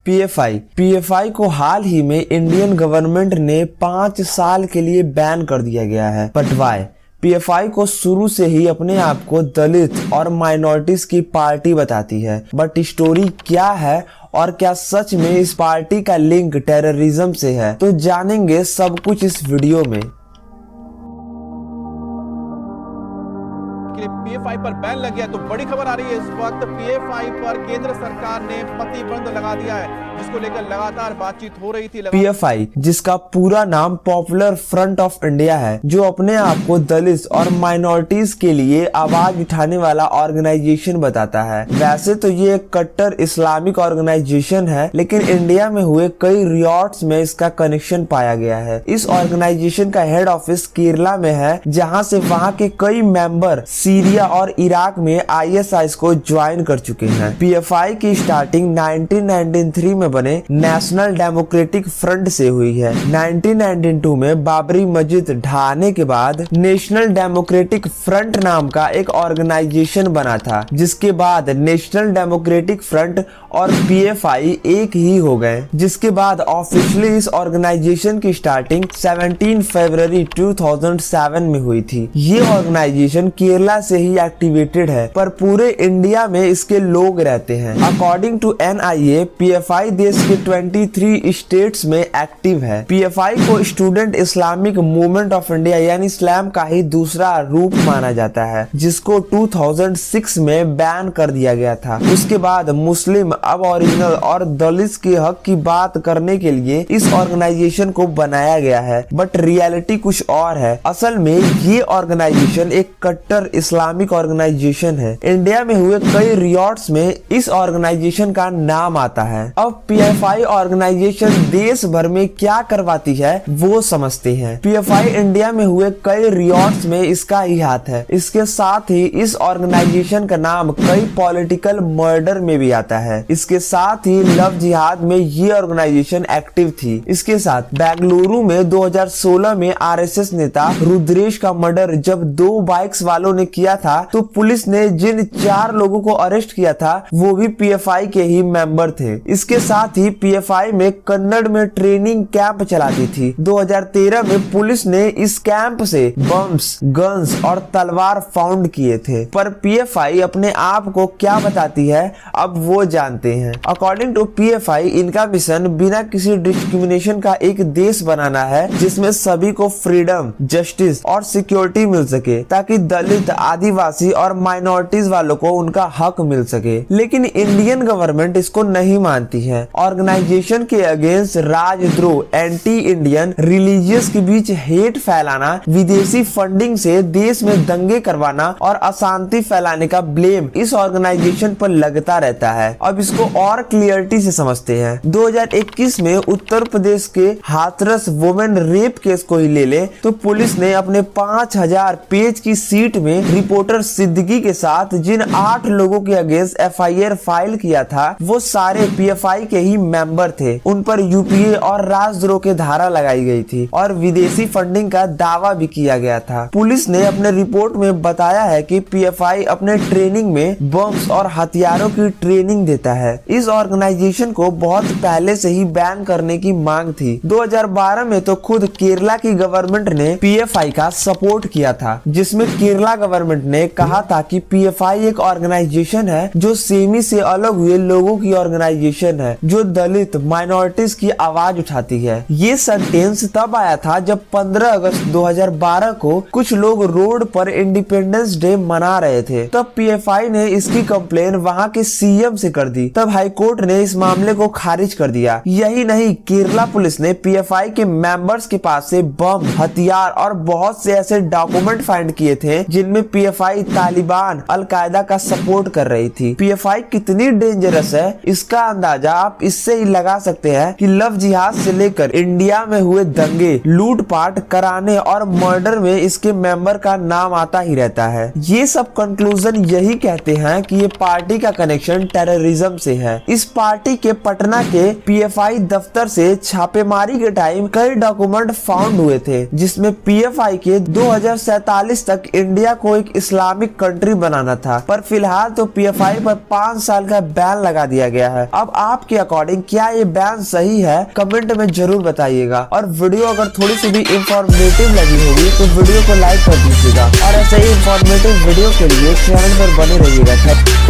PFI को हाल ही में Indian government ने 5 साल के लिए बैन कर दिया गया है। But why? पीएफआई को शुरू से ही अपने आप को दलित और माइनॉरिटीज की पार्टी बताती है। बट स्टोरी क्या है और क्या सच में इस पार्टी का लिंक टेररिज्म से है? तो जानेंगे सब कुछ इस वीडियो में। पीएफआई पर बैन लग गया तो बड़ी खबर आ रही है इस वक्त पीएफआई पर केंद्र सरकार ने प्रतिबंध लगा दिया है, जिसको लेकर लगातार बातचीत हो रही थी। पीएफआई, जिसका पूरा नाम पॉपुलर फ्रंट ऑफ इंडिया है, जो अपने आप को दलित और माइनॉरिटीज के लिए आवाज उठाने वाला ऑर्गेनाइजेशन बताता है। वैसे तो ये एक कट्टर इस्लामिक ऑर्गेनाइजेशन है, लेकिन इंडिया में हुए कई रियॉट्स में इसका कनेक्शन पाया गया है। इस ऑर्गेनाइजेशन का हेड ऑफिस केरला में है, जहाँ से वहाँ के कई मेंबर सीरिया और इराक में आईएसआई को ज्वाइन कर चुके हैं। पीएफआई की स्टार्टिंग 1993 में बने नेशनल डेमोक्रेटिक फ्रंट से हुई है। 1992 में बाबरी मस्जिद ढहाने के बाद नेशनल डेमोक्रेटिक फ्रंट नाम का एक ऑर्गेनाइजेशन बना था, जिसके बाद नेशनल डेमोक्रेटिक फ्रंट और पीएफआई एक ही हो गए। जिसके बाद ऑफिशियली इस ऑर्गेनाइजेशन की स्टार्टिंग 17 फरवरी 2007 में हुई थी। ये ऑर्गेनाइजेशन केरला से ही एक्टिवेटेड है, पर पूरे इंडिया में इसके लोग रहते हैं। अकॉर्डिंग टू एनआईए, पीएफआई देश के 23 स्टेट्स में एक्टिव है। पीएफआई को student Islamic movement of India यानी इस्लाम का ही दूसरा रूप माना जाता है, जिसको 2006 में बैन कर दिया गया था। उसके बाद मुस्लिम, अब ओरिजिनल और दलित के हक की बात करने के लिए इस ऑर्गेनाइजेशन को बनाया गया है। बट रियलिटी कुछ और है। असल में ये ऑर्गेनाइजेशन एक कट्टर इस्लामिक ऑर्गेनाइजेशन है। इंडिया में हुए कई रियॉट्स में इस ऑर्गेनाइजेशन का नाम आता है। अब पीएफआई ऑर्गेनाइजेशन देश भर में क्या करवाती है वो समझते हैं। पीएफआई इंडिया में हुए कई रियॉट्स में इसका ही हाथ है। इसके साथ ही इस ऑर्गेनाइजेशन का नाम कई पॉलिटिकल मर्डर में भी आता है। इसके साथ ही लव जिहाद में ये ऑर्गेनाइजेशन एक्टिव थी। इसके साथ बेंगलुरु में 2016 में आरएसएस नेता रुद्रेश का मर्डर जब 2 बाइक्स वालों ने किया था, तो पुलिस ने जिन 4 लोगों को अरेस्ट किया था वो भी पीएफआई के ही मेंबर थे। इसके साथ ही पीएफआई में कन्नड़ में ट्रेनिंग कैंप चलाती थी। 2013 में पुलिस ने इस कैंप से बम्स, गन्स और तलवार फाउंड किए थे। पर पीएफआई अपने आप को क्या बताती है, अब वो जानते हैं। अकॉर्डिंग टू पीएफआई, इनका मिशन बिना किसी डिस्क्रिमिनेशन का एक देश बनाना है, जिसमें सभी को फ्रीडम, जस्टिस और सिक्योरिटी मिल सके, ताकि दलित, आदिवासी और माइनॉरिटीज वालों को उनका हक मिल सके। लेकिन इंडियन गवर्नमेंट इसको नहीं मानती है। ऑर्गेनाइजेशन के अगेंस्ट राजद्रोह, एंटी इंडियन, रिलीजियस के बीच हेट फैलाना, विदेशी फंडिंग से देश में दंगे करवाना और अशांति फैलाने का ब्लेम इस ऑर्गेनाइजेशन पर लगता रहता है। अब इसको और क्लियरिटी से समझते हैं। 2021 में उत्तर प्रदेश के हाथरस वुमेन रेप केस को ही ले ले तो पुलिस ने अपने 5000 पेज की सीट में रिपोर्टर सिद्दीकी के साथ जिन 8 लोगों के अगेंस्ट एफआईआर फाइल किया था, वो सारे पीएफआई के ही मेंबर थे। उन पर यूपीए और राजद्रोह के धारा लगाई गई थी और विदेशी फंडिंग का दावा भी किया गया था। पुलिस ने अपने रिपोर्ट में बताया है कि पीएफआई अपने ट्रेनिंग में बम्स और हथियारों की ट्रेनिंग देता है। इस ऑर्गेनाइजेशन को बहुत पहले से ही बैन करने की मांग थी। 2012 में तो खुद केरला की गवर्नमेंट ने पीएफआई का सपोर्ट किया था, जिसमें केरला गवर्नमेंट ने कहा था कि पीएफआई एक ऑर्गेनाइजेशन है जो सेमी से अलग हुए लोगों की ऑर्गेनाइजेशन है, जो दलित, माइनॉरिटीज की आवाज उठाती है। ये सेंटेंस तब आया था जब 15 अगस्त 2012 को कुछ लोग रोड पर इंडिपेंडेंस डे मना रहे थे। तब पीएफआई ने इसकी कंप्लेन वहां के सीएम से कर दी। तब हाई कोर्ट ने इस मामले को खारिज कर दिया। यही नहीं, केरला पुलिस ने पीएफआई के मेंबर्स के पास से बम, हथियार और बहुत से ऐसे डॉक्यूमेंट फाइंड किए थे जिनमें पीएफआई तालिबान, अलकायदा का सपोर्ट कर रही थी। पीएफआई कितनी डेंजरस है, इसका अंदाजा आप इससे ही लगा सकते हैं कि लव जिहाद से लेकर इंडिया में हुए दंगे, लूटपाट कराने और मर्डर में इसके मेंबर का नाम आता ही रहता है। ये सब कंक्लूजन यही कहते हैं कि ये पार्टी का कनेक्शन टेररिज्म से है। इस पार्टी के पटना के पीएफआई दफ्तर से छापेमारी के टाइम कई डॉक्यूमेंट फाउंड हुए थे, जिसमें पीएफआई के 2047 तक इंडिया को एक इस्लामिक कंट्री बनाना था। पर फिलहाल तो पीएफआई पर 5 साल का बैन लगा दिया गया है। अब आपके अकॉर्डिंग क्या ये बैन सही है, कमेंट में जरूर बताइएगा। और वीडियो अगर थोड़ी सी भी इंफॉर्मेटिव लगी होगी तो वीडियो को लाइक कर दीजिएगा और ऐसे ही इंफॉर्मेटिव वीडियो के लिए चैनल पर बने रहिएगा।